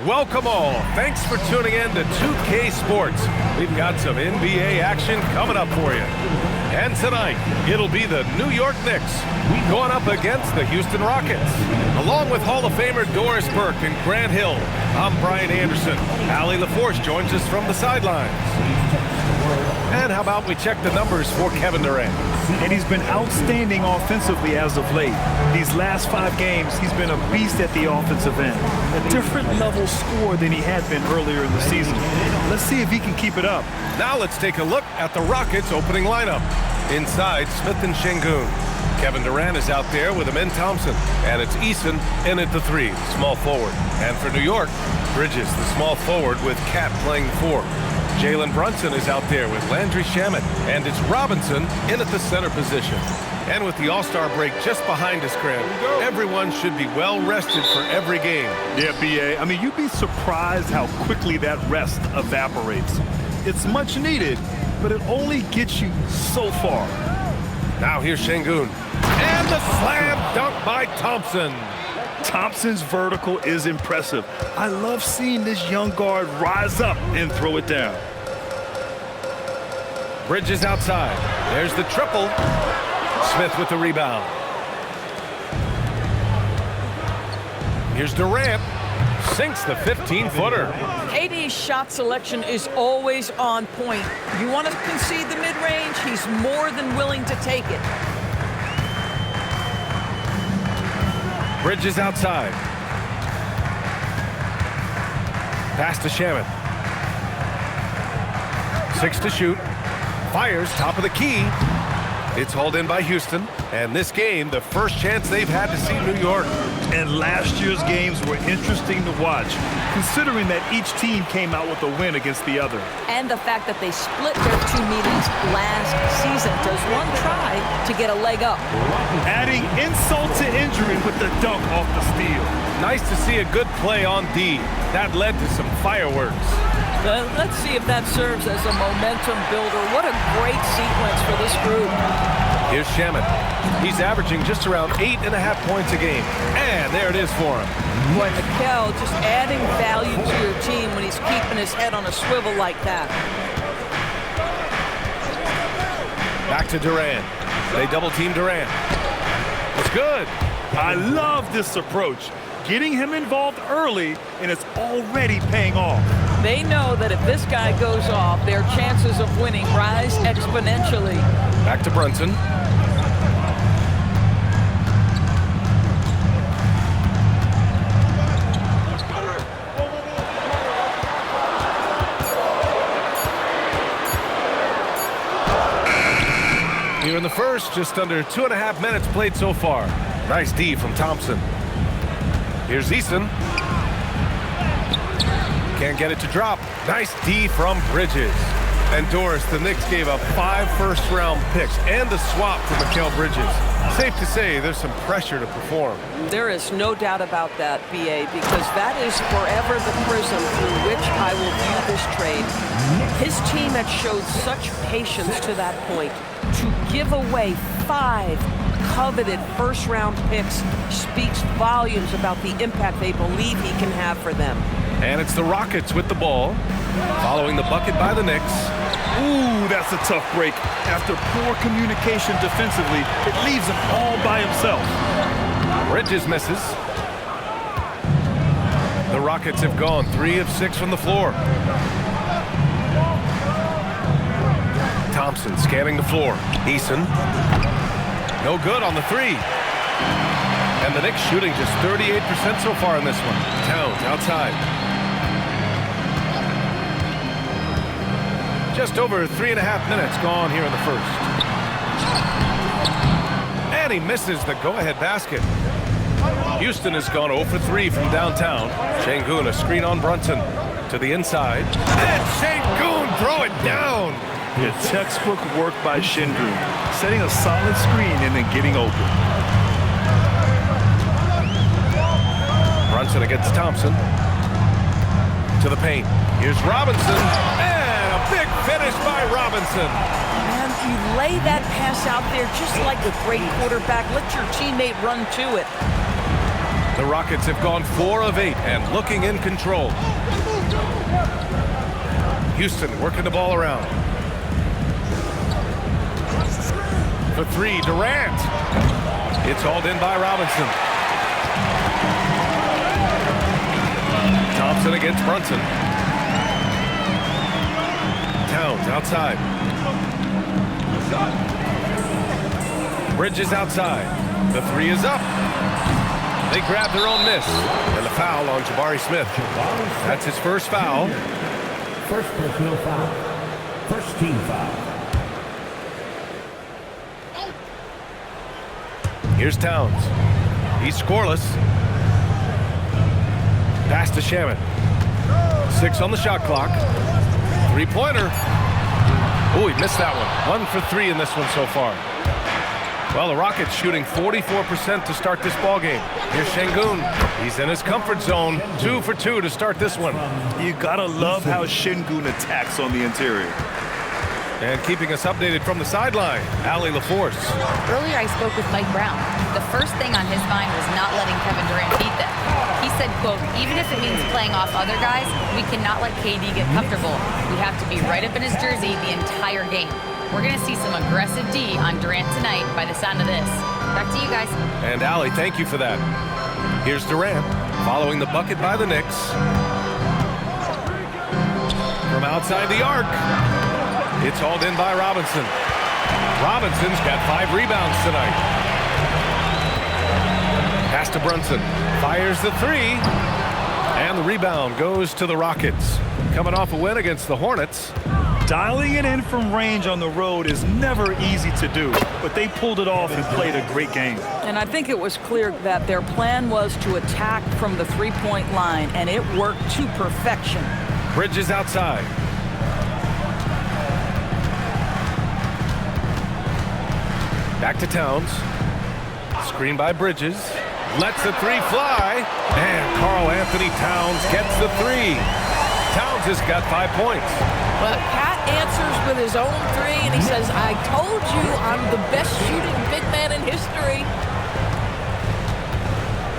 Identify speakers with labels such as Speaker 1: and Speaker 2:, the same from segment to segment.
Speaker 1: Welcome all. Thanks for tuning in to 2K Sports. We've got some NBA action coming up for you. And tonight, it'll be the New York Knicks going up against the Houston Rockets. Along with Hall of Famer Doris Burke and Grant Hill, I'm Brian Anderson. Allie LaForce joins us from the sidelines. And how about we check the numbers for Kevin Durant?
Speaker 2: And he's been outstanding offensively as of late. These last 5 games, he's been a beast at the offensive end. A different level score than he had been earlier in the season. Let's see if he can keep it up.
Speaker 1: Now let's take a look at the Rockets' opening lineup. Inside, Smith and Şengün. Kevin Durant is out there with Amin Thompson. And it's Eason in at the 3, small forward. And for New York, Bridges, the small forward, with Cat playing 4. Jalen Brunson is out there with Landry Shamet, and it's Robinson in at the center position. And with the All-Star break just behind us, Grant, everyone should be well rested for every game.
Speaker 2: Yeah, B.A. I mean, you'd be surprised how quickly that rest evaporates. It's much needed, but it only gets you so far.
Speaker 1: Now here's Şengün. And the slam dunk by Thompson.
Speaker 2: Thompson's vertical is impressive. I love seeing this young guard rise up and throw it down.
Speaker 1: Bridges outside. There's the triple. Smith with the rebound. Here's Durant. Sinks the 15-footer.
Speaker 3: KD's shot selection is always on point. You want to concede the mid-range, he's more than willing to take it.
Speaker 1: Bridges outside. Pass to Shamet. 6 to shoot. Fires top of the key. It's hauled in by Houston. And this game, the first chance they've had to see New York.
Speaker 2: And last year's games were interesting to watch, considering that each team came out with a win against the other.
Speaker 3: And the fact that they split their 2 meetings last season. Does one try to get a leg up?
Speaker 2: Adding insult to injury with the dunk off the steal.
Speaker 1: Nice to see a good play on D. That led to some fireworks.
Speaker 3: Let's see if that serves as a momentum builder. What a great sequence for this group.
Speaker 1: Here's Shamet. He's averaging just around 8.5 points a game. And there it is for him.
Speaker 3: Boy, Mikel just adding value to your team when he's keeping his head on a swivel like that.
Speaker 1: Back to Durant. They double-team Durant. It's good.
Speaker 2: I love this approach. Getting him involved early, and it's already paying off.
Speaker 3: They know that if this guy goes off, their chances of winning rise exponentially.
Speaker 1: Back to Brunson. Here in the first, just under 2.5 minutes played so far. Nice D from Thompson. Here's Eason. Can't get it to drop. Nice D from Bridges. And Doris, the Knicks gave up 5 first-round picks and the swap for Mikal Bridges. Safe to say there's some pressure to perform.
Speaker 3: There is no doubt about that, B.A., because that is forever the prism through which I will view this trade. His team had showed such patience to that point. To give away 5 coveted first-round picks speaks volumes about the impact they believe he can have for them.
Speaker 1: And it's the Rockets with the ball, following the bucket by the Knicks.
Speaker 2: Ooh, that's a tough break. After poor communication defensively, it leaves him all by himself.
Speaker 1: Bridges misses. The Rockets have gone 3 of 6 from the floor. Thompson scanning the floor. Eason. No good on the 3. And the Knicks shooting just 38% so far in this one. Towns outside. Just over 3.5 minutes gone here in the first. And he misses the go-ahead basket. Houston has gone 0 for 3 from downtown. Şengün, a screen on Brunson. To the inside. And Şengün throw it down.
Speaker 2: Yeah, textbook work by Şengün. Setting a solid screen and then getting open.
Speaker 1: Brunson against Thompson. To the paint. Here's Robinson. And a big finish by Robinson.
Speaker 3: And you lay that pass out there just like a great quarterback. Let your teammate run to it.
Speaker 1: The Rockets have gone 4 of 8 and looking in control. Houston working the ball around. For 3, Durant. It's hauled in by Robinson. Thompson against Brunson. Towns outside. Bridges outside. The 3 is up. They grab their own miss. And the foul on Jabari Smith. That's his first foul.
Speaker 4: First personal foul. First team foul.
Speaker 1: Here's Towns. He's scoreless. Pass to Shaman. 6 on the shot clock. 3-pointer. Oh, he missed that one. 1 for 3 in this one so far. Well, the Rockets shooting 44% to start this ball game. Here's Şengün. He's in his comfort zone. 2 for 2 to start this one.
Speaker 2: You gotta love how Şengün attacks on the interior.
Speaker 1: And keeping us updated from the sideline, Allie LaForce.
Speaker 5: Earlier, I spoke with Mike Brown. The first thing on his mind was not letting Kevin Durant beat them. He said, quote, even if it means playing off other guys, we cannot let KD get comfortable. We have to be right up in his jersey the entire game. We're going to see some aggressive D on Durant tonight by the sound of this. Back to you guys.
Speaker 1: And Allie, thank you for that. Here's Durant, following the bucket by the Knicks. From outside the arc. It's hauled in by Robinson. Robinson's got 5 rebounds tonight. Pass to Brunson. Fires the 3. And the rebound goes to the Rockets. Coming off a win against the Hornets.
Speaker 2: Dialing it in from range on the road is never easy to do, but they pulled it off and played a great game.
Speaker 3: And I think it was clear that their plan was to attack from the 3-point line, and it worked to perfection.
Speaker 1: Bridges outside. Back to Towns. Screen by Bridges. Lets the 3 fly. And Karl Anthony Towns gets the 3. Towns has got 5 points.
Speaker 6: But Pat answers with his own 3, and he says, I told you I'm the best shooting big man in history.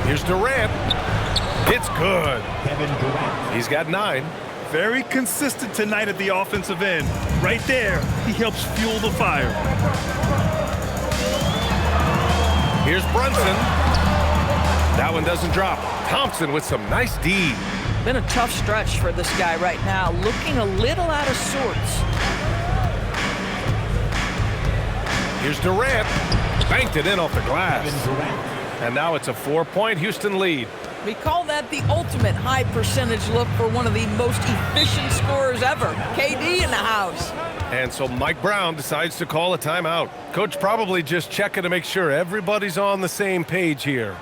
Speaker 1: Here's Durant. It's good.
Speaker 4: Kevin Durant.
Speaker 1: He's got 9.
Speaker 2: Very consistent tonight at the offensive end. Right there, he helps fuel the fire.
Speaker 1: Here's Brunson. That one doesn't drop. Thompson with some nice D.
Speaker 3: Been a tough stretch for this guy right now, looking a little out of sorts.
Speaker 1: Here's Durant. Banked it in off the glass. And now it's a 4-point Houston lead.
Speaker 6: We call that the ultimate high percentage look for one of the most efficient scorers ever. KD in the house.
Speaker 1: And so Mike Brown decides to call a timeout. Coach probably just checking to make sure everybody's on the same page here.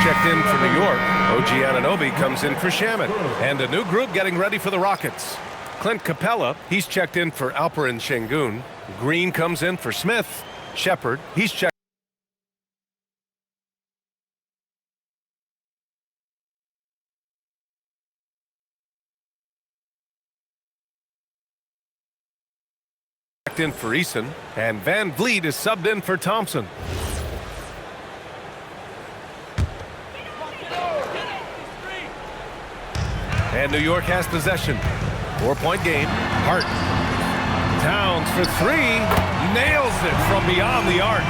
Speaker 1: Checked in for New York. OG Anunoby comes in for Shaman. And a new group getting ready for the Rockets. Clint Capella, he's checked in for Alperen Şengün. Green comes in for Smith. Shepard, he's checked in for Eason. And Van Vliet is subbed in for Thompson. And New York has possession. 4-point game. Hart. Towns for three. Nails it from beyond the arc.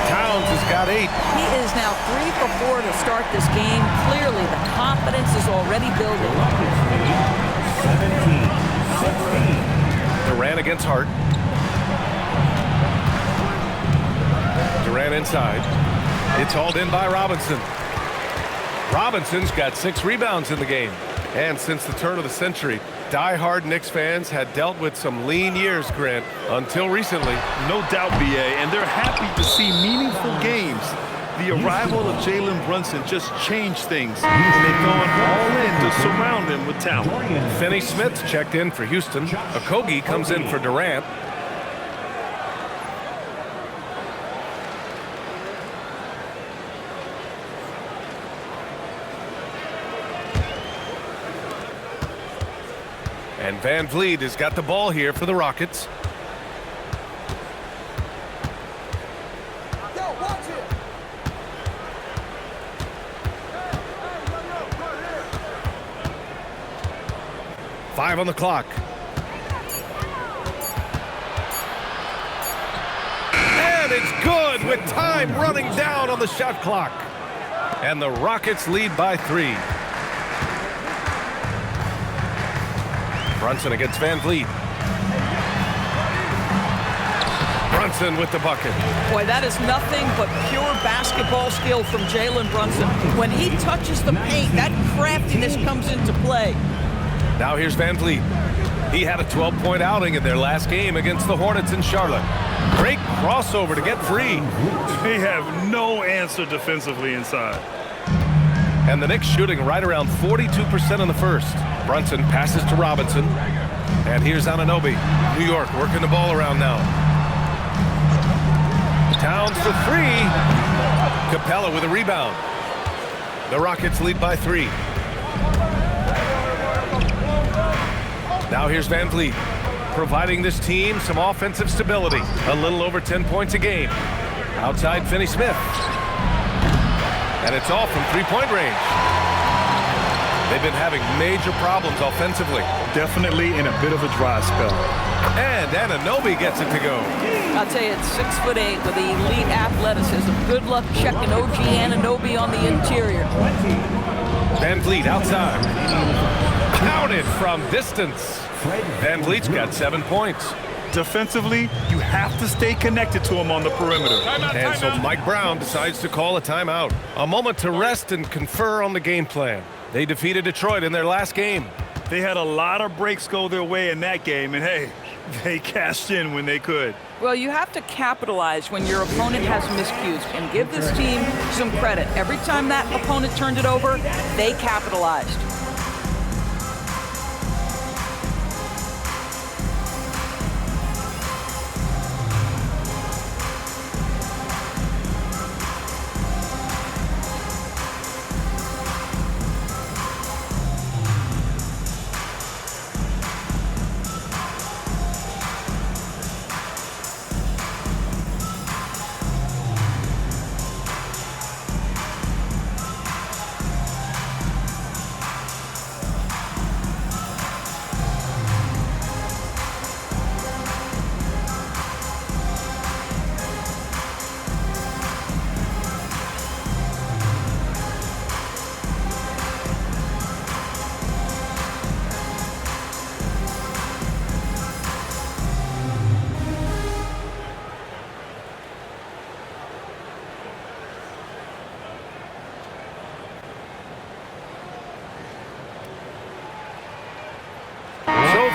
Speaker 1: Towns has got 8.
Speaker 3: He is now 3 for 4 to start this game. Clearly, the confidence is already building.
Speaker 4: 17-16.
Speaker 1: Durant against Hart. Durant inside. It's hauled in by Robinson. Robinson's got 6 rebounds in the game. And since the turn of the century, die-hard Knicks fans had dealt with some lean years, Grant, until recently.
Speaker 2: No doubt, B.A., and they're happy to see meaningful games. The arrival of Jalen Brunson just changed things, and they've gone all in to surround him with talent.
Speaker 1: Finney Smith checked in for Houston. Okogie comes in for Durant. And Van Vliet has got the ball here for the Rockets. Five on the clock. And it's good with time running down on the shot clock. And the Rockets lead by 3. Brunson against Van Vliet. Brunson with the bucket.
Speaker 3: Boy, that is nothing but pure basketball skill from Jalen Brunson. When he touches the paint, that craftiness comes into play.
Speaker 1: Now here's Van Vliet. He had a 12-point outing in their last game against the Hornets in Charlotte. Great crossover to get free.
Speaker 2: They have no answer defensively inside.
Speaker 1: And the Knicks shooting right around 42% in the first. Brunson passes to Robinson. And here's Anunoby. New York working the ball around now. Towns for 3. Capella with a rebound. The Rockets lead by 3. Now here's Van Vliet, providing this team some offensive stability. A little over 10 points a game. Outside Finney Smith. And it's all from 3-point range. They've been having major problems offensively.
Speaker 2: Definitely in a bit of a dry spell.
Speaker 1: And Anunoby gets it to go.
Speaker 3: I'll tell you, it's 6'8" with elite athleticism. Good luck checking OG Anunoby on the interior.
Speaker 1: Van Vliet outside. Counted from distance. Van Vliet's got 7 points.
Speaker 2: Defensively, you have to stay connected to him on the perimeter.
Speaker 1: And so Mike Brown decides to call a timeout. A moment to rest and confer on the game plan. They defeated Detroit in their last game.
Speaker 2: They had a lot of breaks go their way in that game, and hey, they cashed in when they could.
Speaker 3: Well, you have to capitalize when your opponent has miscues and give this team some credit. Every time that opponent turned it over, they capitalized.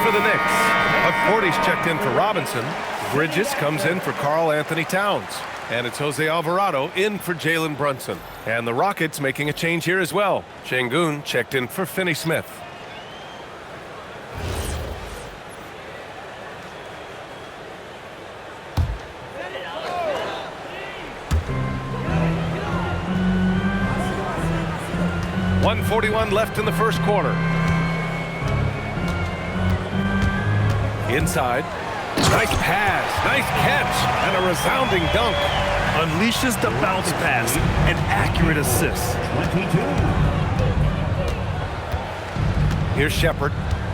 Speaker 1: For the Knicks, McCourty's checked in for Robinson. Bridges comes in for Karl Anthony Towns. And it's Jose Alvarado in for Jalen Brunson. And the Rockets making a change here as well. Şengün checked in for Finney Smith. .141 left in the first quarter. Inside. Nice pass, nice catch, and a resounding dunk.
Speaker 2: Unleashes the bounce pass, an accurate assist.
Speaker 4: 22.
Speaker 1: Here's Shepard.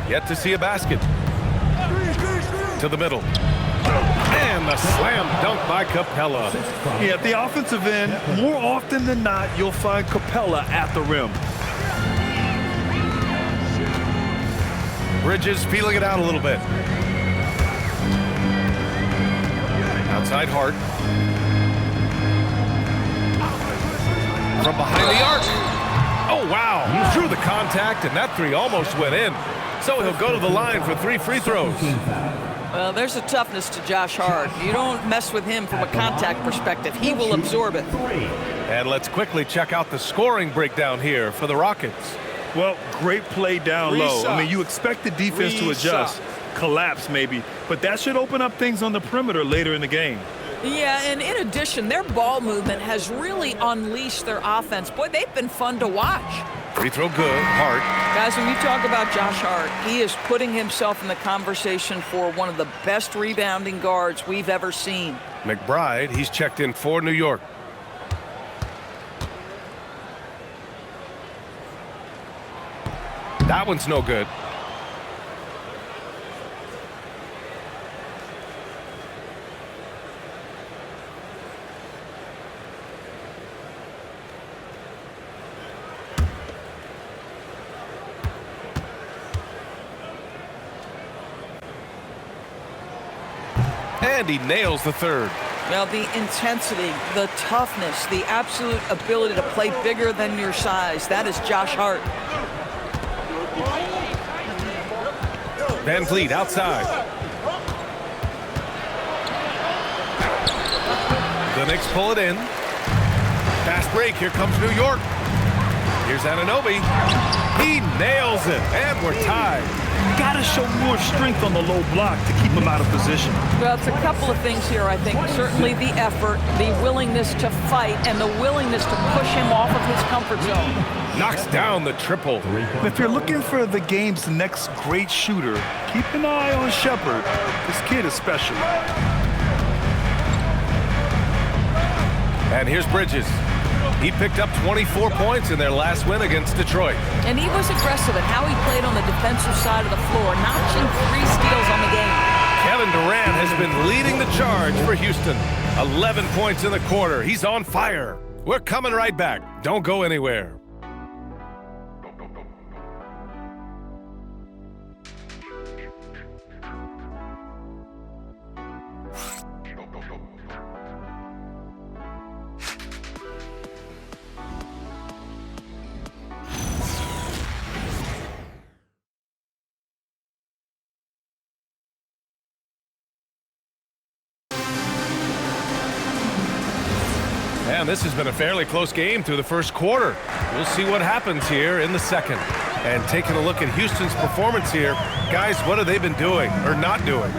Speaker 1: Yet to see a basket. To the middle. And the slam dunk by Capella.
Speaker 2: Yeah, at the offensive end, more often than not, you'll find Capella at the rim.
Speaker 1: Bridges feeling it out a little bit. Outside Hart. From behind the arc. Oh, wow. Through the contact, and that three almost went in. So he'll go to the line for 3 free throws.
Speaker 3: Well, there's a toughness to Josh Hart. You don't mess with him from a contact perspective. He will absorb it.
Speaker 1: And let's quickly check out the scoring breakdown here for the Rockets.
Speaker 2: Well, great play down low. I mean, you expect the defense to adjust, collapse maybe, but that should open up things on the perimeter later in the game.
Speaker 3: Yeah, and in addition, their ball movement has really unleashed their offense. Boy, they've been fun to watch.
Speaker 1: Free throw good, Hart.
Speaker 3: Guys, when you talk about Josh Hart, he is putting himself in the conversation for one of the best rebounding guards we've ever seen.
Speaker 1: McBride, he's checked in for New York. That one's no good. And he nails the third.
Speaker 3: Well, the intensity, the toughness, the absolute ability to play bigger than your size, that is Josh Hart.
Speaker 1: Van Vliet outside. The Knicks pull it in. Fast break. Here comes New York. Here's Anunoby. He nails it. And we're tied.
Speaker 2: Got to show more strength on the low block to keep him out of position.
Speaker 3: Well, it's a couple of things here, I think. Certainly the effort, the willingness to fight, and the willingness to push him off of his comfort zone.
Speaker 1: Knocks down the triple.
Speaker 2: If you're looking for the game's next great shooter, keep an eye on Shepard. This kid is special.
Speaker 1: And here's Bridges. He picked up 24 points in their last win against Detroit.
Speaker 3: And he was aggressive in how he played on the defensive side of the floor, notching 3 steals on the game.
Speaker 1: Kevin Durant has been leading the charge for Houston. 11 points in the quarter. He's on fire. We're coming right back. Don't go anywhere. And this has been a fairly close game through the first quarter. We'll see what happens here in the second. And taking a look at Houston's performance here, guys, what have they been doing or not doing?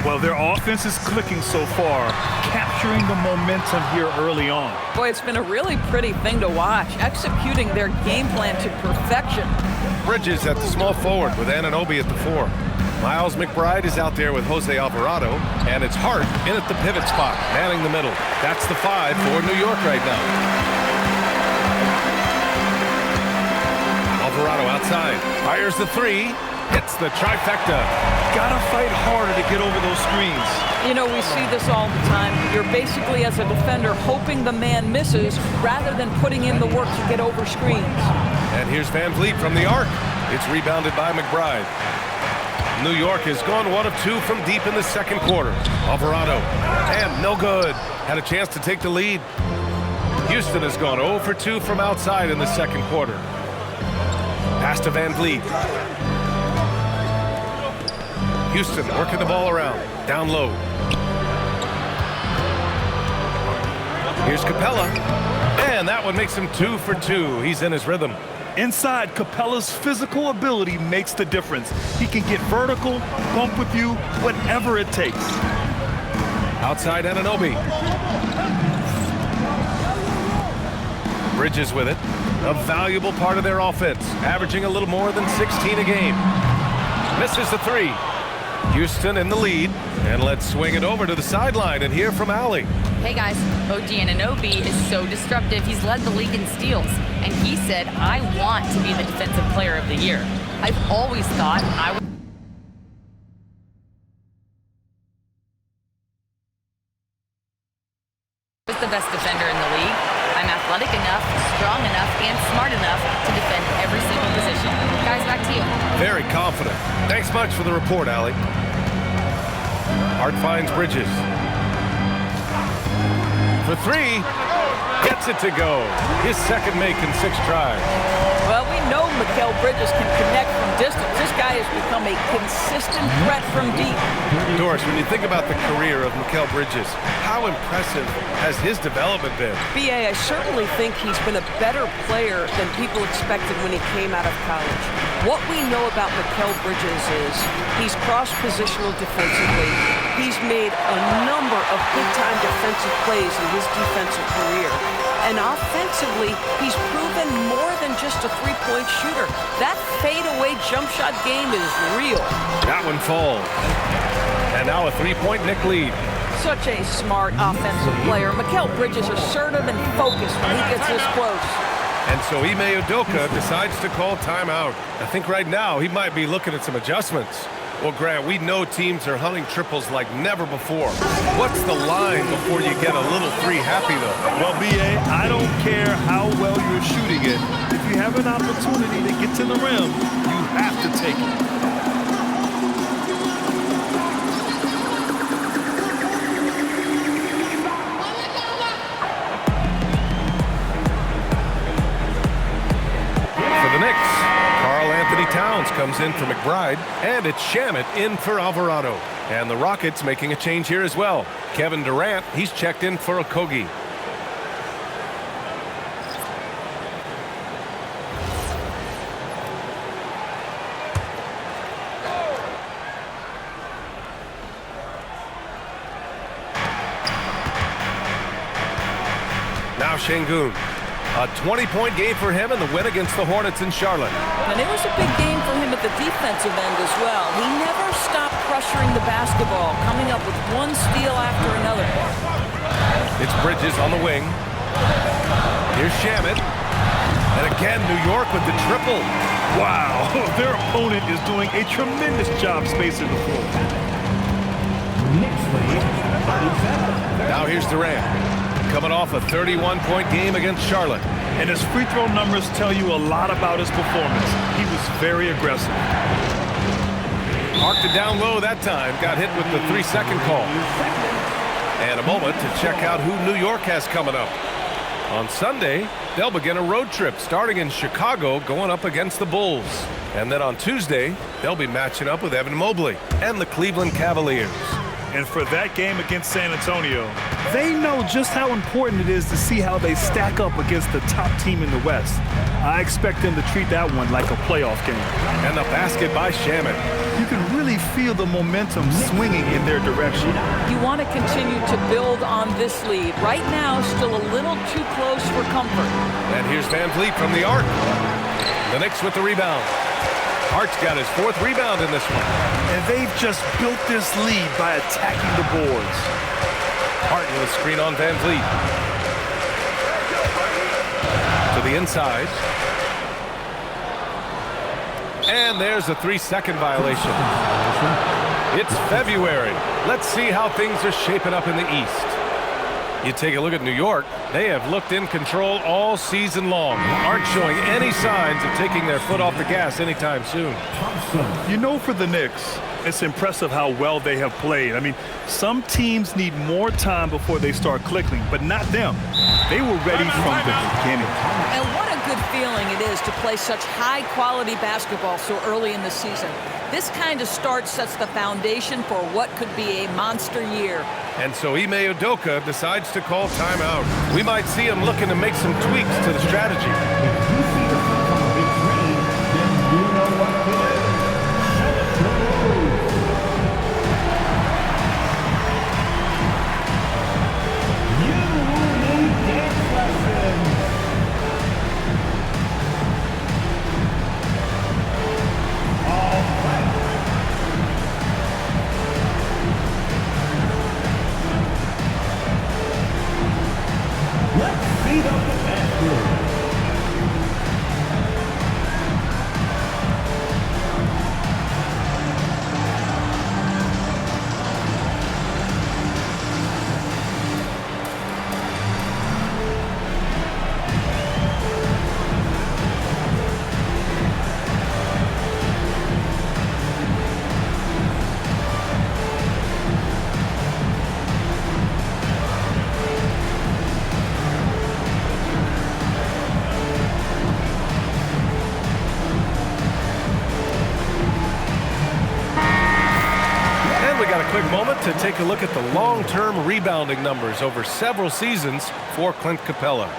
Speaker 2: Well, their offense is clicking so far, capturing the momentum here early on.
Speaker 3: Boy, it's been a really pretty thing to watch, executing their game plan to perfection.
Speaker 1: Bridges at the small forward with Anunoby at the 4. Miles McBride is out there with Jose Alvarado, and it's Hart in at the pivot spot, manning the middle. That's the 5 for New York right now. Alvarado outside, fires the 3, hits the trifecta.
Speaker 2: Gotta fight harder to get over those screens.
Speaker 3: You know, we see this all the time. You're basically, as a defender, hoping the man misses rather than putting in the work to get over screens.
Speaker 1: And here's Van Vliet from the arc. It's rebounded by McBride. New York has gone 1 of 2 from deep in the second quarter. Alvarado, and no good. Had a chance to take the lead. Houston has gone 0 for 2 from outside in the second quarter. Pass to Van Vliet. Houston working the ball around, down low. Here's Capella, and that one makes him 2 for 2. He's in his rhythm.
Speaker 2: Inside, Capella's physical ability makes the difference. He can get vertical, bump with you, whatever it takes.
Speaker 1: Outside Anunoby. Bridges with it. A valuable part of their offense, averaging a little more than 16 a game. Misses the 3. Houston in the lead, and let's swing it over to the sideline and hear from Allie.
Speaker 5: Hey guys, OG Anunoby is so disruptive. He's led the league in steals, and he said, I want to be the defensive player of the year. I've always thought I was the best defender in the league. I'm athletic enough, strong enough, and smart enough to defend every single position. Guys, back to you.
Speaker 1: Very confident. Thanks much for the report, Allie. Hart finds Bridges. For three, gets it to go. His second make in 6 tries.
Speaker 6: Well, we know Mikal Bridges can connect from distance. This guy has become a consistent threat from deep.
Speaker 1: Doris, when you think about the career of Mikal Bridges, how impressive has his development been?
Speaker 3: B.A., I certainly think he's been a better player than people expected when he came out of college. What we know about Mikal Bridges is he's cross-positional defensively. He's made a number of big-time defensive plays in his defensive career. And offensively, he's proven more than just a three-point shooter. That fadeaway jump shot game is real.
Speaker 1: That one falls. And now a 3-point Knick lead.
Speaker 3: Such a smart offensive player. Mikal Bridges assertive and focused when he gets this close.
Speaker 1: And so Ime Udoka decides to call timeout. I think right now he might be looking at some adjustments. Well, Grant, we know teams are hunting triples like never before. What's the line before you get a little three happy, though?
Speaker 2: Well, B.A., I don't care how well you're shooting it. If you have an opportunity to get to the rim, you have to take it.
Speaker 1: For the Knicks, Karl-Anthony Towns comes in for McBride, and it's Shamet in for Alvarado. And the Rockets making a change here as well. Kevin Durant, he's checked in for Okogie. Now Şengün. A 20-point game for him in the win against the Hornets in Charlotte.
Speaker 6: And it was a big game for him at the defensive end as well. He never stopped pressuring the basketball, coming up with one steal after another.
Speaker 1: It's Bridges on the wing. Here's Shamet. And again, New York with the triple.
Speaker 2: Wow, their opponent is doing a tremendous job spacing the floor.
Speaker 4: Knicks lead, 37.
Speaker 1: Now here's Durant. Coming off a 31-point game against Charlotte.
Speaker 2: And his free throw numbers tell you a lot about his performance. He was very aggressive.
Speaker 1: Marked it down low that time. Got hit with the 3-second call. And a moment to check out who New York has coming up. On Sunday, they'll begin a road trip starting in Chicago going up against the Bulls. And then on Tuesday, they'll be matching up with Evan Mobley and the Cleveland Cavaliers.
Speaker 2: And for that game against San Antonio, they know just how important it is to see how they stack up against the top team in the West. I expect them to treat that one like a playoff game.
Speaker 1: And the basket by Shamet.
Speaker 2: You can really feel the momentum swinging in their direction.
Speaker 6: You want to continue to build on this lead. Right now, still a little too close for comfort.
Speaker 1: And here's Van Vliet from the arc. The Knicks with the rebound. Hart's got his 4th rebound in this one.
Speaker 2: And they've just built this lead by attacking the boards.
Speaker 1: Hart with a screen on Van Vliet. To the inside. And there's a 3-second violation. It's February. Let's see how things are shaping up in the East. You take a look at New York. They have looked in control all season long. Aren't showing any signs of taking their foot off the gas anytime soon.
Speaker 2: You know, for the Knicks, it's impressive how well they have played. I mean, some teams need more time before they start clicking, but not them. They were ready from the beginning.
Speaker 6: And what a good feeling it is to play such high-quality basketball so early in the season. This kind of start sets the foundation for what could be a monster year.
Speaker 1: And so Ime Udoka decides to call timeout. We might see him looking to make some tweaks to the strategy.
Speaker 4: If you see the from a big screen, then you know what to do. Set it to move. You need dance lessons. All right.
Speaker 1: moment to take a look at the long-term rebounding numbers over several seasons for Clint Capella.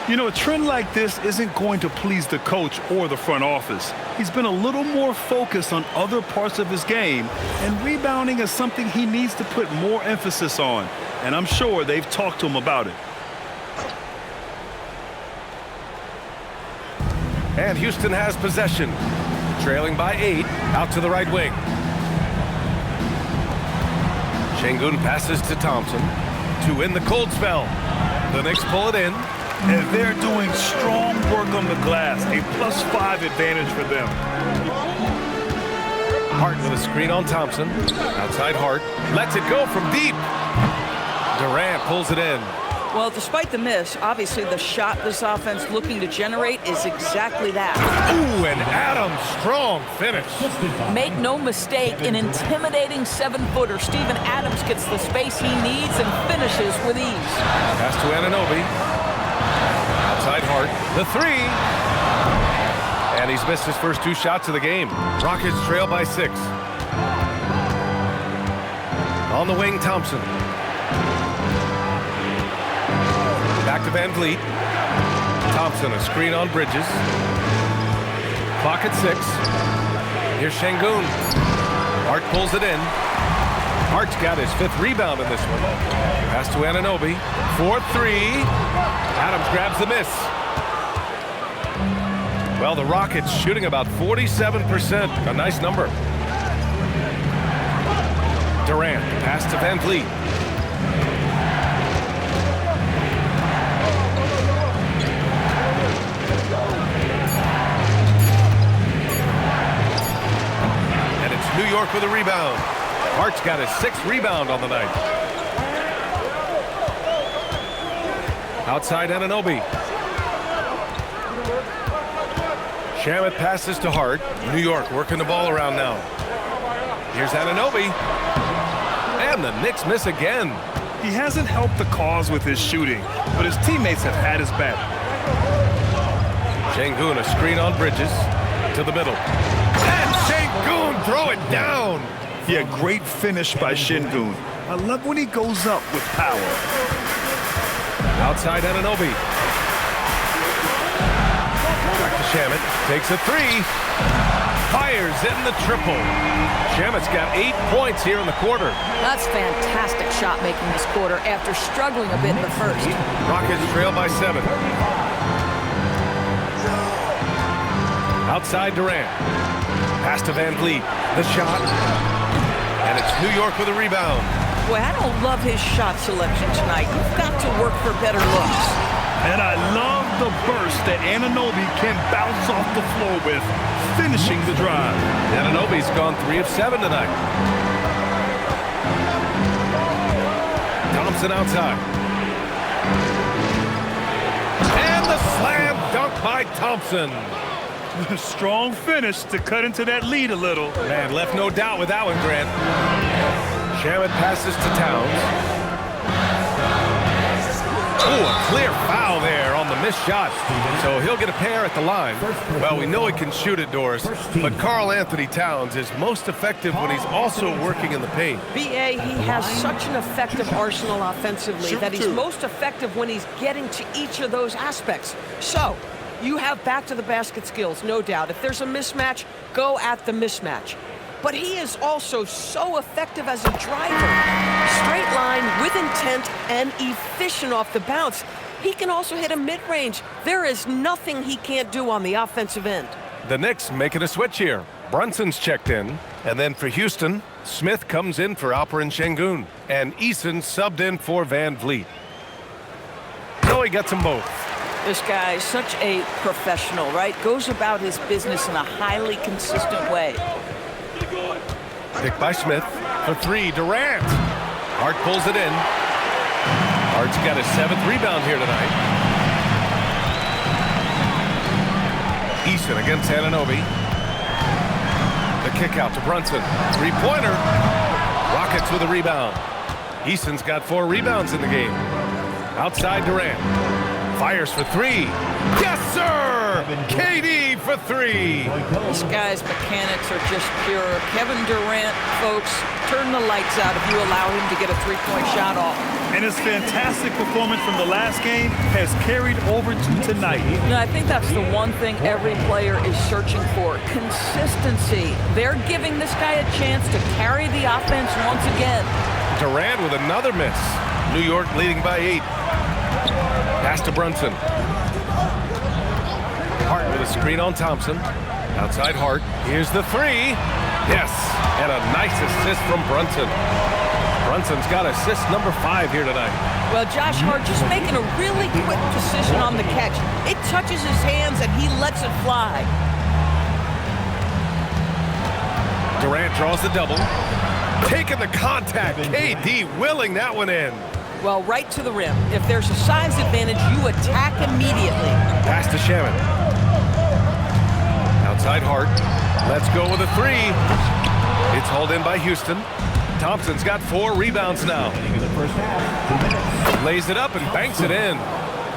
Speaker 2: You know, a trend like this isn't going to please the coach or the front office. He's been a little more focused on other parts of his game, and rebounding is something he needs to put more emphasis on. And I'm sure they've talked to him about it.
Speaker 1: And Houston has possession, trailing by 8, out to the right wing. Şengün passes to Thompson to win the cold spell. The Knicks pull it in.
Speaker 2: And they're doing strong work on the glass, a +5 advantage for them.
Speaker 1: Hart with a screen on Thompson. Outside Hart, lets it go from deep. Durant pulls it in.
Speaker 6: Well, despite the miss, obviously the shot this offense looking to generate is exactly that.
Speaker 1: Ooh, and Adams, strong finish.
Speaker 6: Make no mistake, an intimidating 7-footer. Steven Adams gets the space he needs and finishes with ease.
Speaker 1: Pass to Anunoby. Outside Hart, the 3. And he's missed his first 2 shots of the game. Rockets trail by 6. On the wing, Thompson. Back to Van Vliet. Thompson, a screen on Bridges. Clock at 6. Here's Şengün. Hart pulls it in. Hart's got his 5th rebound in this one. Pass to Anunoby. 4-3. Adams grabs the miss. Well, the Rockets shooting about 47%. A nice number. Durant, pass to Van Vliet. And it's New York with a rebound. Hart's got his 6th rebound on the night. Outside Anunoby. Shamet passes to Hart. New York working the ball around now. Here's Anunoby. And the Knicks miss again.
Speaker 2: He hasn't helped the cause with his shooting, but his teammates have had his back.
Speaker 1: Şengün, a screen on Bridges. To the middle. And Şengün, throw it down.
Speaker 2: Yeah, great finish by Şengün. I love when he goes up with power.
Speaker 1: Outside Anunoby. Back to Shamet. Takes a 3. Fires in the triple. Shamet's got 8 points here in the quarter.
Speaker 6: That's fantastic shot making this quarter after struggling a bit in the first.
Speaker 1: Rockets trail by 7. Outside Durant. Pass to Van Vliet. The shot. And it's New York with a rebound.
Speaker 6: Boy, I don't love his shot selection tonight. You've got to work for better looks.
Speaker 2: And I love the burst that Anunoby can bounce off the floor with, finishing the drive.
Speaker 1: Anunoby's gone 3 of 7 tonight. Thompson outside. And the slam dunk by Thompson.
Speaker 2: Strong finish to cut into that lead a little.
Speaker 1: Man, left no doubt with that one, Grant. Shamet passes to Towns. Oh, a clear foul there on the missed shot. So he'll get a pair at the line. Well, we know he can shoot it, Doris, but Karl Anthony Towns is most effective when he's also working in the paint.
Speaker 3: B.A., he has such an effective arsenal offensively that he's most effective when he's getting to each of those aspects. So, you have back-to-the-basket skills, no doubt. If there's a mismatch, go at the mismatch. But he is also so effective as a driver. Straight line, with intent, and efficient off the bounce. He can also hit a mid-range. There is nothing he can't do on the offensive end.
Speaker 1: The Knicks making a switch here. Brunson's checked in. And then for Houston, Smith comes in for Alperen Şengün. And Eason subbed in for Van Vliet. So he gets them both.
Speaker 6: This guy is such a professional, right? Goes about his business in a highly consistent way.
Speaker 1: Picked by Smith for 3. Durant. Hart pulls it in. Hart's got his 7th rebound here tonight. Eason against Anunoby. The kick out to Brunson. 3-pointer. Rockets with a rebound. Eason's got 4 rebounds in the game. Outside Durant. Fires for 3. Yes, sir! KD for three.
Speaker 6: This guy's mechanics are just pure. Kevin Durant, folks, turn the lights out if you allow him to get a three-point shot off.
Speaker 2: And his fantastic performance from the last game has carried over to tonight.
Speaker 6: You know, I think that's the one thing every player is searching for, consistency. They're giving this guy a chance to carry the offense once again.
Speaker 1: Durant with another miss. New York leading by 8. Pass to Brunson. Hart with a screen on Thompson. Outside Hart. Here's the three. Yes, and a nice assist from Brunson. Brunson's got assist number 5 here tonight.
Speaker 6: Well, Josh Hart just making a really quick decision on the catch. It touches his hands and he lets it fly.
Speaker 1: Durant draws the double. Taking the contact. KD willing that one in.
Speaker 6: Well, right to the rim. If there's a size advantage, you attack immediately.
Speaker 1: Pass to Shaman. Outside Hart. Let's go with a three. It's hauled in by Houston. Thompson's got 4 rebounds now. Lays it up and banks it in.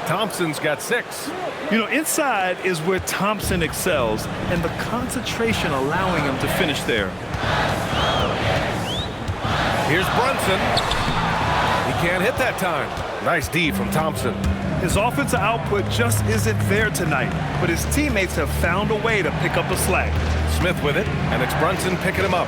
Speaker 1: Thompson's got 6.
Speaker 2: You know, inside is where Thompson excels, and the concentration allowing him to finish there.
Speaker 1: Here's Brunson. He can't hit that time. Nice D from Thompson.
Speaker 2: His offensive output just isn't there tonight, but his teammates have found a way to pick up the slack.
Speaker 1: Smith with it, and it's Brunson picking him up.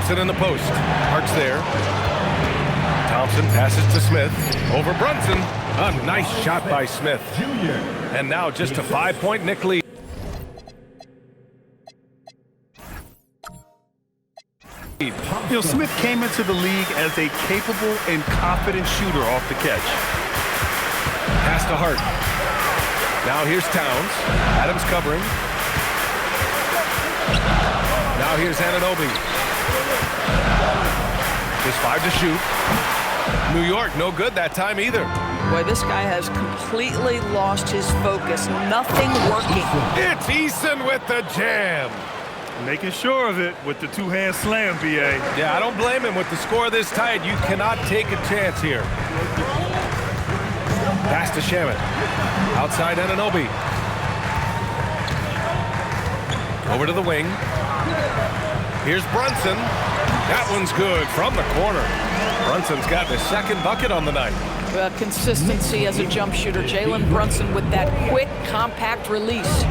Speaker 1: Thompson in the post. Hart's there. Thompson passes to Smith. Over Brunson. A nice shot by Smith. And now just a 5-point Knick lead.
Speaker 2: You know, Smith came into the league as a capable and confident shooter off the catch.
Speaker 1: Pass to Hart. Now here's Towns. Adams covering. Now here's Anunoby. Just 5 to shoot. New York, no good that time either.
Speaker 6: Boy, this guy has completely lost his focus. Nothing working.
Speaker 1: It's Eason with the jam.
Speaker 2: Making sure of it with the two-hand slam, B.A.
Speaker 1: Yeah, I don't blame him. With the score this tight, you cannot take a chance here. Pass to Shaman. Outside Anunoby. Over to the wing. Here's Brunson. That one's good from the corner. Brunson's got his second bucket on the night.
Speaker 6: Consistency as a jump shooter. Jalen Brunson with that quick, compact release.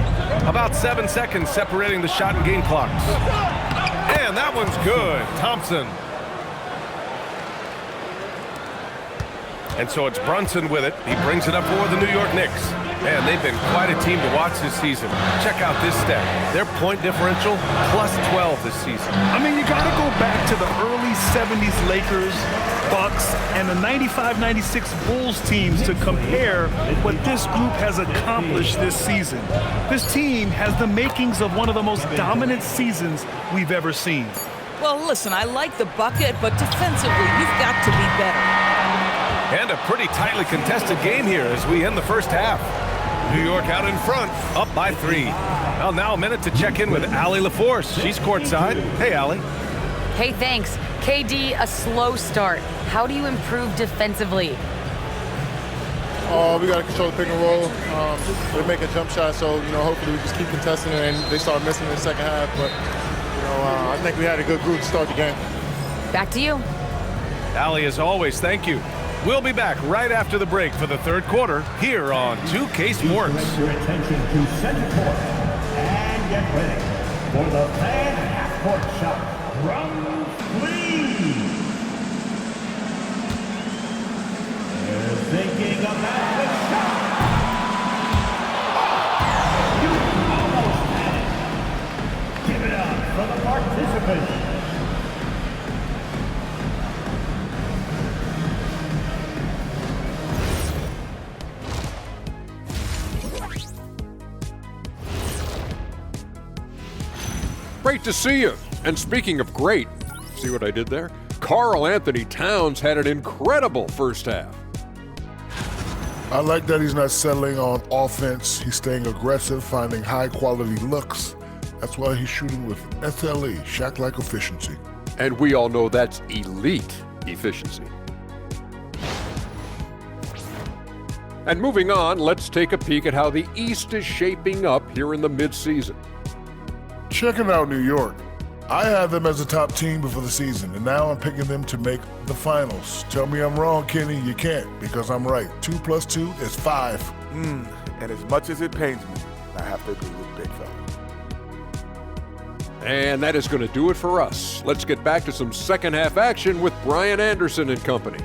Speaker 1: About 7 seconds separating the shot and game clocks. And that one's good. Thompson. And so it's Brunson with it. He brings it up for the New York Knicks. Man, they've been quite a team to watch this season. Check out this stat. Their point differential plus 12 this season.
Speaker 2: I mean, you got to go back to the early 70s Lakers, Bucks, and the 95-96 Bulls teams to compare what this group has accomplished this season. This team has the makings of one of the most dominant seasons we've ever seen.
Speaker 6: Well, listen, I like the bucket, but defensively, you've got to be better.
Speaker 1: And a pretty tightly contested game here as we end the first half. New York out in front, up by 3. Well, now a minute to check in with Allie LaForce. She's courtside. Hey, Allie.
Speaker 5: Hey, thanks. KD, a slow start. How do you improve defensively?
Speaker 7: We got to control the pick and roll. They're making jump shots, so, hopefully we just keep contesting it and they start missing in the second half. But, I think we had a good group to start the game.
Speaker 5: Back to you.
Speaker 1: Allie, as always, thank you. We'll be back right after the break for the third quarter here on 2K Sports.
Speaker 4: Direct your attention to center court and get ready for the fan half-court shot from three. They're thinking about the shot. You almost had it. Give it up for the participants.
Speaker 8: Great to see you. And speaking of great, see what I did there? Karl Anthony Towns had an incredible first half.
Speaker 9: I like that he's not settling on offense. He's staying aggressive, finding high-quality looks. That's why he's shooting with SLE, shot-like efficiency.
Speaker 8: And we all know that's elite efficiency. And moving on, let's take a peek at how the East is shaping up here in the midseason.
Speaker 9: Checking out New York. I had them as a top team before the season, and now I'm picking them to make the finals. Tell me I'm wrong, Kenny. You can't, because I'm right. 2 + 2 is 5.
Speaker 10: And as much as it pains me, I have to agree with Big Fella.
Speaker 8: And that is going to do it for us. Let's get back to some second half action with Brian Anderson and company.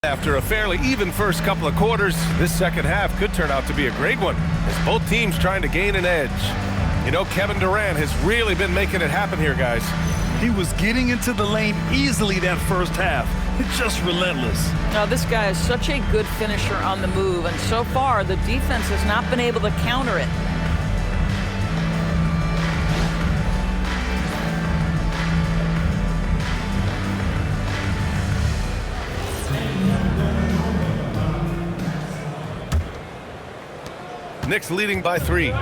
Speaker 1: After a fairly even first couple of quarters, this second half could turn out to be a great one as both teams trying to gain an edge. You know, Kevin Durant has really been making it happen here, guys.
Speaker 2: He was getting into the lane easily that first half. It's just relentless.
Speaker 6: Now, this guy is such a good finisher on the move, and so far the defense has not been able to counter it.
Speaker 1: Knicks leading by 3.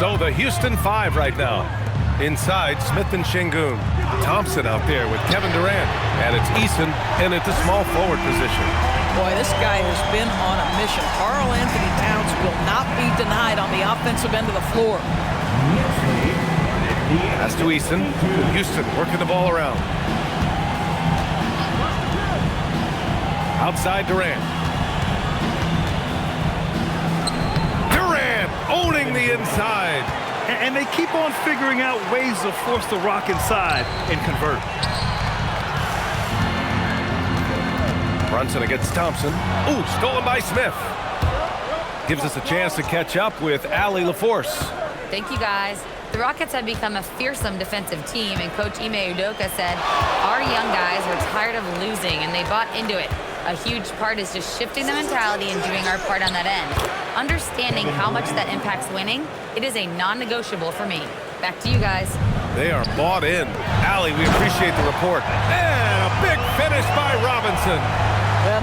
Speaker 1: So the Houston 5 right now. Inside, Smith and Şengün. Thompson out there with Kevin Durant. And it's Eason in at the small forward position.
Speaker 6: Boy, this guy has been on a mission. Karl Anthony Towns will not be denied on the offensive end of the floor.
Speaker 1: Pass to Eason. Houston working the ball around. Outside Durant. Owning the inside.
Speaker 2: And they keep on figuring out ways to force the Rock inside and convert.
Speaker 1: Brunson against Thompson. Ooh, stolen by Smith. Gives us a chance to catch up with Allie LaForce.
Speaker 5: Thank you, guys. The Rockets have become a fearsome defensive team, and Coach Ime Udoka said, our young guys were tired of losing, and they bought into it. A huge part is just shifting the mentality and doing our part on that end. Understanding how much that impacts winning, it is a non-negotiable for me. Back to you guys.
Speaker 1: They are bought in. Allie, we appreciate the report. And a big finish by Robinson.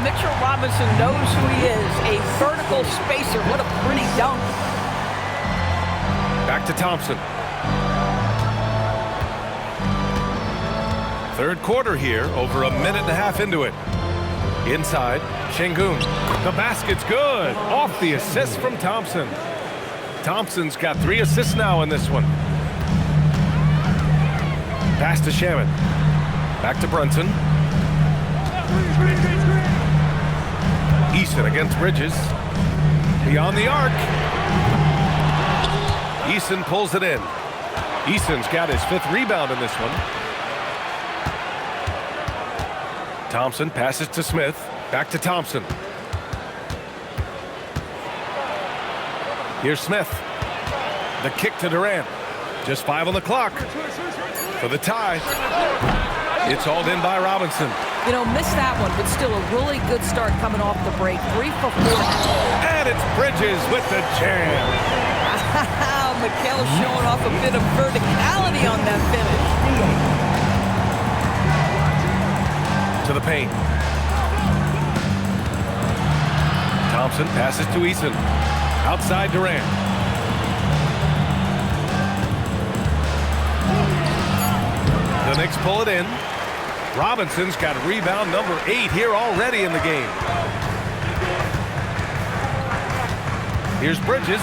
Speaker 6: Mitchell Robinson knows who he is, a vertical spacer. What a pretty dunk.
Speaker 1: Back to Thompson. Third quarter here, over a minute and a half into it. Inside, Şengün. The basket's good. Off the assist from Thompson. Thompson's got 3 assists now in this one. Pass to Shaman. Back to Brunson. Eason against Bridges. Beyond the arc. Eason pulls it in. Eason's got his 5th rebound in this one. Thompson passes to Smith. Back to Thompson. Here's Smith. The kick to Durant. Just 5 on the clock. For the tie. It's hauled in by Robinson.
Speaker 6: You know, missed that one, but still a really good start coming off the break. 3 for 4.
Speaker 1: And it's Bridges with the jam.
Speaker 6: Mikal showing off a bit of verticality on that finish.
Speaker 1: To the paint. Thompson passes to Eason. Outside Durant. The Knicks pull it in. Robinson's got rebound number 8 here already in the game. Here's Bridges.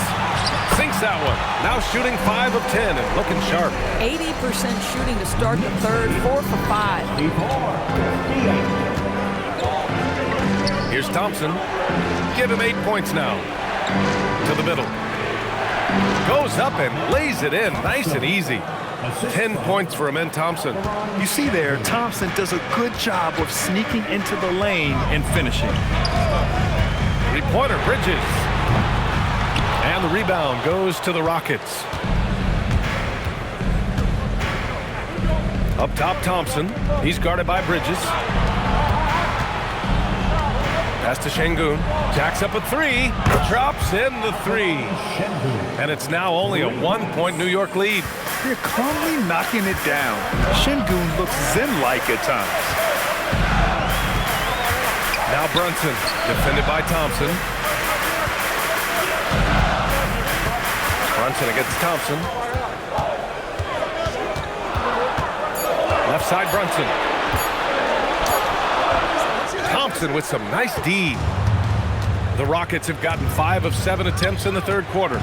Speaker 1: Sinks that one. Now shooting 5 of 10 and looking sharp.
Speaker 6: 80% shooting to start the third. 4 for 5.
Speaker 1: Here's Thompson. Give him 8 points now. To the middle. Goes up and lays it in. Nice and easy. 10 points for Amen Thompson.
Speaker 2: You see there, Thompson does a good job of sneaking into the lane and finishing.
Speaker 1: 3-pointer, Bridges. And the rebound goes to the Rockets. Up top, Thompson. He's guarded by Bridges. Pass to Şengün. Jacks up a 3. Drops in the 3. And it's now only a 1-point New York lead.
Speaker 2: They're calmly knocking it down. Şengün looks zen-like at times.
Speaker 1: Now Brunson, defended by Thompson. Brunson against Thompson. Left side Brunson. Thompson with some nice D. The Rockets have gotten 5 of 7 attempts in the third quarter.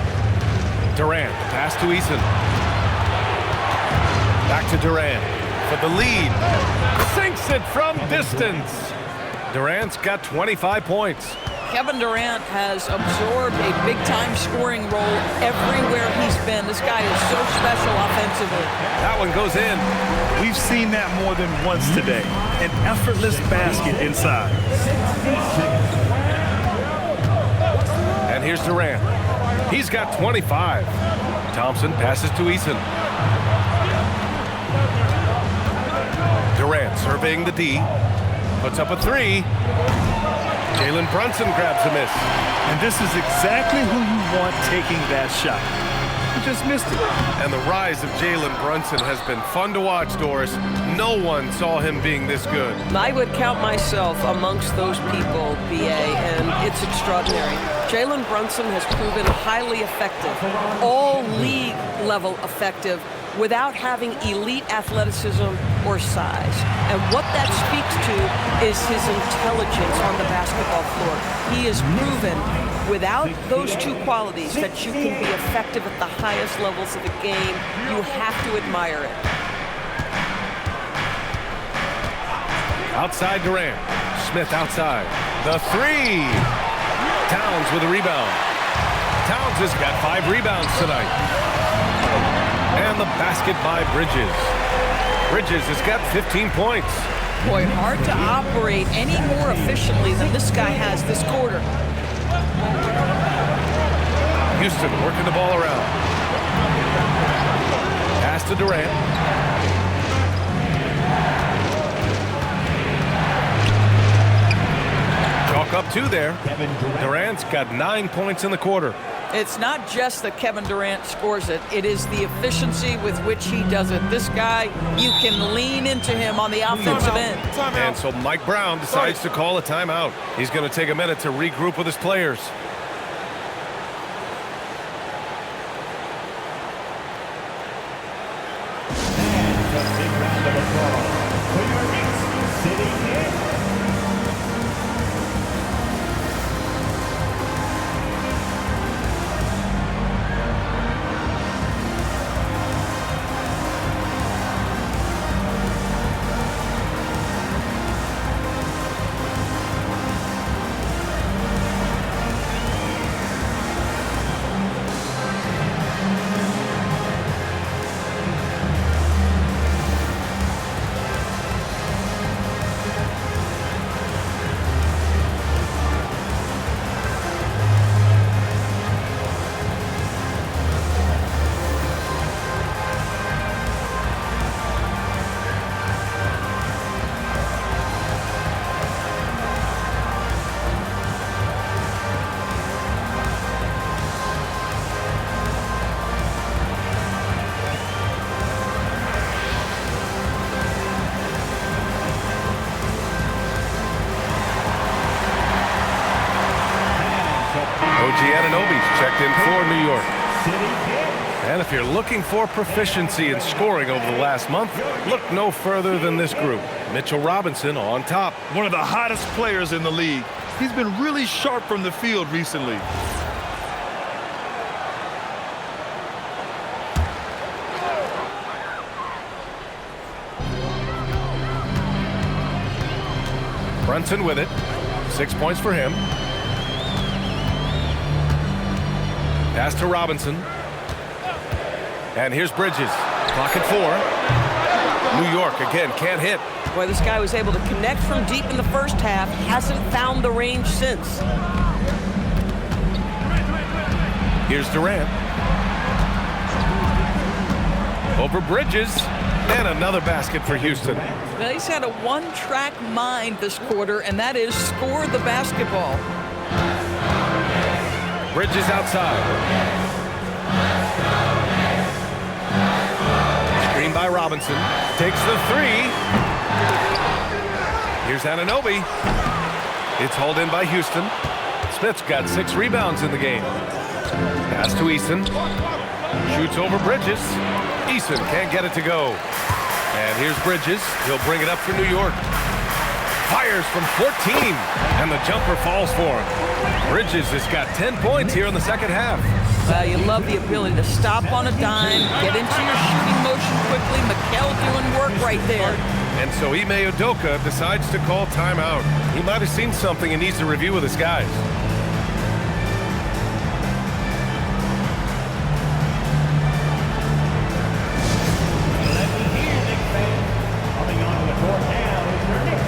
Speaker 1: Durant, pass to Eason. Back to Durant for the lead. Sinks it from distance. Durant's got 25 points.
Speaker 6: Kevin Durant has absorbed a big-time scoring role everywhere he's been. This guy is so special offensively.
Speaker 1: That one goes in.
Speaker 2: We've seen that more than once today. An effortless basket inside.
Speaker 1: And here's Durant. He's got 25. Thompson passes to Eason. Durant surveying the D. Puts up a three. Jalen Brunson grabs a miss.
Speaker 2: And this is exactly who you want taking that shot. He just missed it.
Speaker 1: And the rise of Jalen Brunson has been fun to watch, Doris. No one saw him being this good.
Speaker 3: I would count myself amongst those people, BA, and it's extraordinary. Jalen Brunson has proven highly effective, all league level effective, without having elite athleticism or size. And what that speaks to is his intelligence on the basketball floor. He has proven without those two qualities that you can be effective at the highest levels of the game. You have to admire it.
Speaker 1: Outside Durant. Smith outside. The three. Towns with a rebound. Towns has got 5 rebounds tonight. And the basket by Bridges. Bridges has got 15 points.
Speaker 6: Boy, hard to operate any more efficiently than this guy has this quarter.
Speaker 1: Houston working the ball around. Pass to Durant. Chalk up 2 there. Durant's got 9 points in the quarter.
Speaker 6: It's not just that Kevin Durant scores it. It is the efficiency with which he does it. This guy, you can lean into him on the offensive end.
Speaker 1: And so Mike Brown decides to call a timeout. He's going to take a minute to regroup with his players.
Speaker 4: And a big round of applause for your Knicks City Knicks.
Speaker 1: Checked in for New York. And if you're looking for proficiency in scoring over the last month, look no further than this group. Mitchell Robinson on top.
Speaker 2: One of the hottest players in the league. He's been really sharp from the field recently.
Speaker 1: Brunson with it. 6 points for him. Pass to Robinson. And here's Bridges. Clock at 4. New York again can't hit.
Speaker 3: Boy, this guy was able to connect from deep in the first half. Hasn't found the range since.
Speaker 1: Here's Durant. Over Bridges. And another basket for Houston.
Speaker 6: Well, he's had a one-track mind this quarter, and that is score the basketball.
Speaker 1: Bridges outside. Screen by Robinson. Takes the 3. Here's Anunoby. It's hauled in by Houston. Smith's got 6 rebounds in the game. Pass to Eason. Shoots over Bridges. Eason can't get it to go. And here's Bridges. He'll bring it up for New York. Fires from 14. And the jumper falls for him. Bridges has got 10 points here in the second half.
Speaker 6: Well, you love the ability to stop on a dime, get into your shooting motion quickly. Mikel doing work right there.
Speaker 1: And so Ime Udoka decides to call timeout. He might have seen something and needs to review with his guys.
Speaker 4: Let me hear, Knicks fans. Coming onto the court now is your Knicks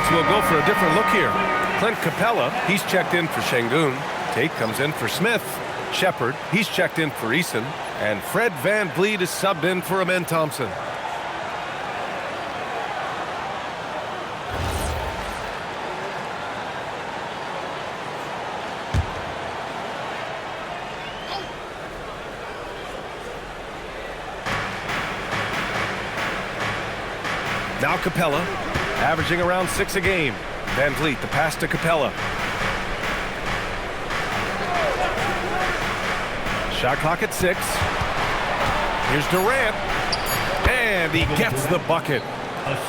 Speaker 1: Knicks will go for a different look here. Clint Capella, he's checked in for Şengün. Tate comes in for Smith. Shepard, he's checked in for Eason. And Fred VanVleet is subbed in for Amen Thompson. Now Capella, averaging around 6 a game. VanVleet, the pass to Capella. Shot clock at 6. Here's Durant. And he gets the bucket.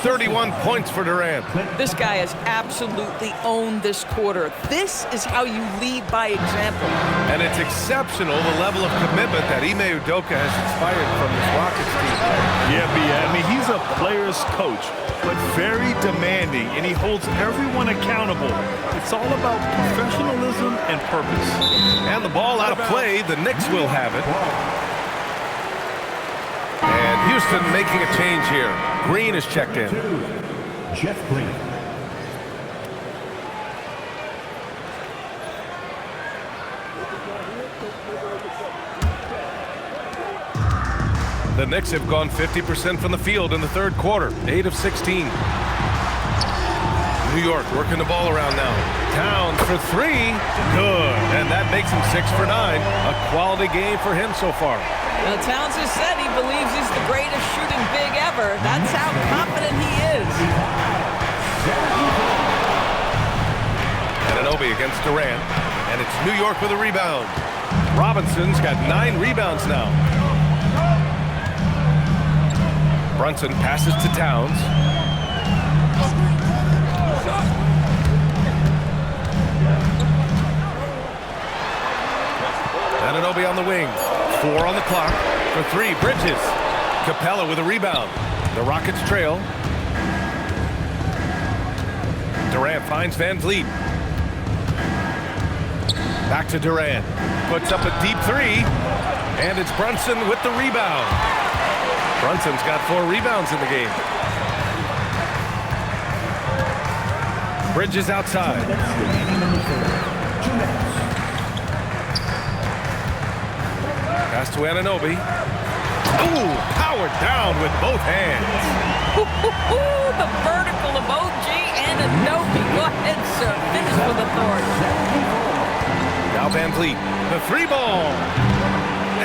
Speaker 1: 31 points for Durant.
Speaker 6: This guy has absolutely owned this quarter. This is how you lead by example.
Speaker 1: And it's exceptional the level of commitment that Ime Udoka has inspired from this Rockets team.
Speaker 2: Yeah, I mean, he's a player's coach, but very demanding, and he holds everyone accountable. It's all about professionalism and purpose.
Speaker 1: And the ball out of play, the Knicks will have it. And Houston making a change here. Green is checked in.
Speaker 4: Jeff Green.
Speaker 1: The Knicks have gone 50% from the field in the third quarter, 8 of 16. New York working the ball around now. Towns for 3, good. And that makes him 6 for 9. A quality game for him so far.
Speaker 6: Well, Towns has said he believes he's the greatest shooting big ever. That's how confident he is.
Speaker 1: Anunoby against Durant, and it's New York with a rebound. Robinson's got 9 rebounds now. Brunson passes to Towns. Anunoby on the wing. 4 on the clock. For 3, Bridges. Capella with a rebound. The Rockets trail. Durant finds VanVleet. Back to Durant. Puts up a deep 3. And it's Brunson with the rebound. Brunson's got 4 rebounds in the game. Bridges outside. Pass to Anunoby. Ooh, powered down with both hands.
Speaker 6: The vertical of OG Anunoby. Go ahead, sir. Finish with authority.
Speaker 1: Now VanVleet, the 3 ball.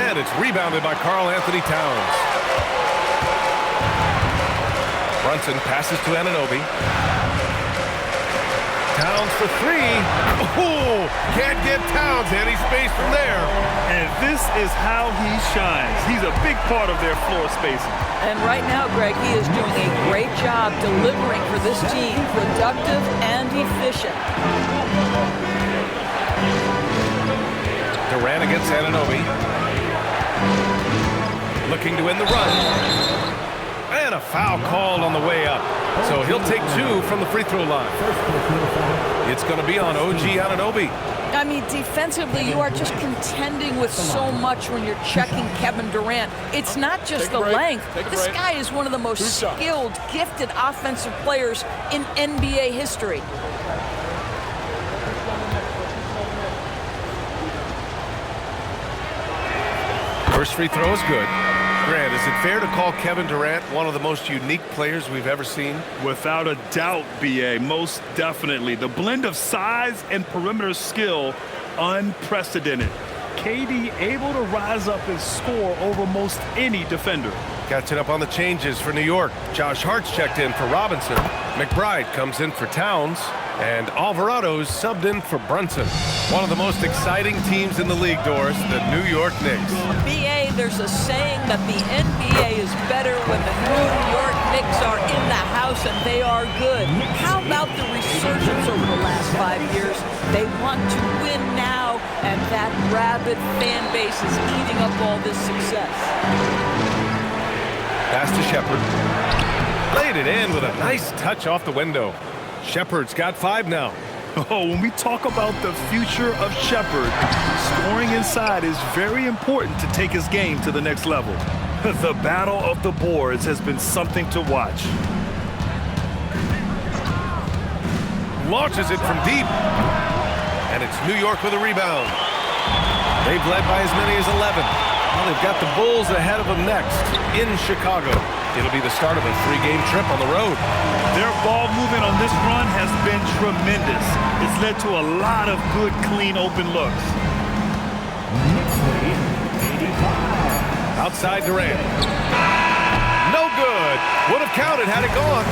Speaker 1: And it's rebounded by Karl Anthony Towns. Brunson passes to Anunoby. Towns for 3. Oh, can't get Towns any space from there.
Speaker 2: And this is how he shines. He's a big part of their floor spacing.
Speaker 6: And right now, Greg, he is doing a great job delivering for this team, productive and efficient.
Speaker 1: Durant against Anunoby. Looking to win the run. And a foul called on the way up. So he'll take 2 from the free throw line. It's going to be on OG Anunoby.
Speaker 6: I mean, defensively, you are just contending with so much when you're checking Kevin Durant. It's not just the length. This guy is one of the most skilled, gifted offensive players in NBA history.
Speaker 1: First free throw is good. Grant, is it fair to call Kevin Durant one of the most unique players we've ever seen?
Speaker 2: Without a doubt, B.A., most definitely. The blend of size and perimeter skill, unprecedented. KD able to rise up and score over most any defender.
Speaker 1: Catching up on the changes for New York. Josh Hart's checked in for Robinson. McBride comes in for Towns. And Alvarado's subbed in for Brunson. One of the most exciting teams in the league, Doris, the New York Knicks.
Speaker 6: B.A., there's a saying that the NBA is better when the New York Knicks are in the house and they are good. How about the resurgence over the last 5 years? They want to win now, and that rabid fan base is eating up all this success.
Speaker 1: Pass to Shepard. Laid it in with a nice touch off the window. Shepard's got 5 now.
Speaker 2: Oh, when we talk about the future of Shepard, scoring inside is very important to take his game to the next level. The battle of the boards has been something to watch.
Speaker 1: launches it from deep. And it's New York with a rebound. They've led by as many as 11. Well, they've got the Bulls ahead of them next in Chicago. It'll be the start of a 3-game trip on the road.
Speaker 2: Their ball movement on this run has been tremendous. It's led to a lot of good, clean, open looks.
Speaker 1: Outside Durant. No good. Would have counted had it gone.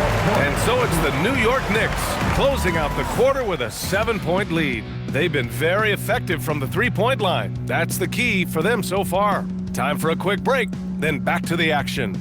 Speaker 1: And so it's the New York Knicks closing out the quarter with a 7-point lead. They've been very effective from the 3-point line. That's the key for them so far. Time for a quick break, then back to the action.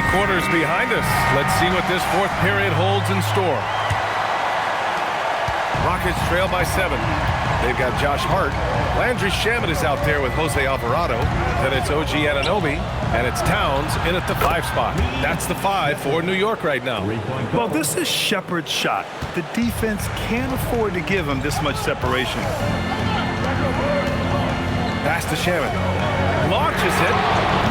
Speaker 1: 3 quarters behind us. Let's see what this 4th period holds in store. Rockets trail by 7. They've got Josh Hart. Landry Shamet is out there with Jose Alvarado. Then it's OG Anunoby, and it's Towns in at the 5 spot. That's the 5 for New York right now.
Speaker 2: Well, this is Shepard's shot. The defense can't afford to give him this much separation.
Speaker 1: Pass to Shamet. Launches it.